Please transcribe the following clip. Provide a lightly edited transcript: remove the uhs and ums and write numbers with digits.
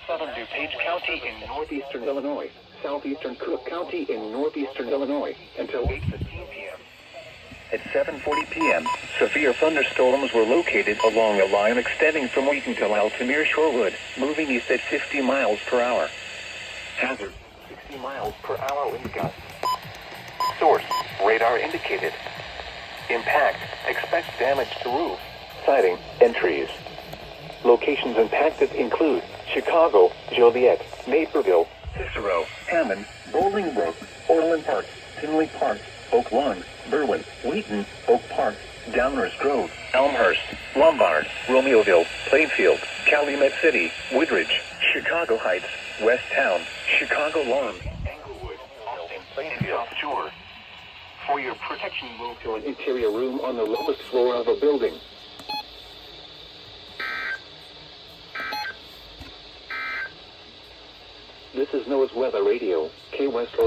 southern DuPage County in northeastern Illinois, southeastern Cook County in northeastern Illinois, until 8:15 p.m. At 7:40 p.m., severe thunderstorms were located along a line extending from Wheatonville to near Shorewood, moving east at 50 miles per hour. Hazard, 60 miles per hour wind gusts. Source, radar indicated. Impact, expect damage to roof, siding, and trees. Locations impacted include Chicago, Joliet, Naperville, Cicero, Hammond, Bolingbrook, Orland Park, Tinley Park, Oak Lawn, Berwyn, Wheaton, Oak Park, Downers Grove, Elmhurst, Lombard, Romeoville, Plainfield, Calumet City, Woodridge, Chicago Heights, West Town, Chicago Lawn, Englewood, Austin, Plainfield, South Shore. For your protection, move to an interior room on the lowest floor of a building. This is NOAA's Weather Radio, Key West.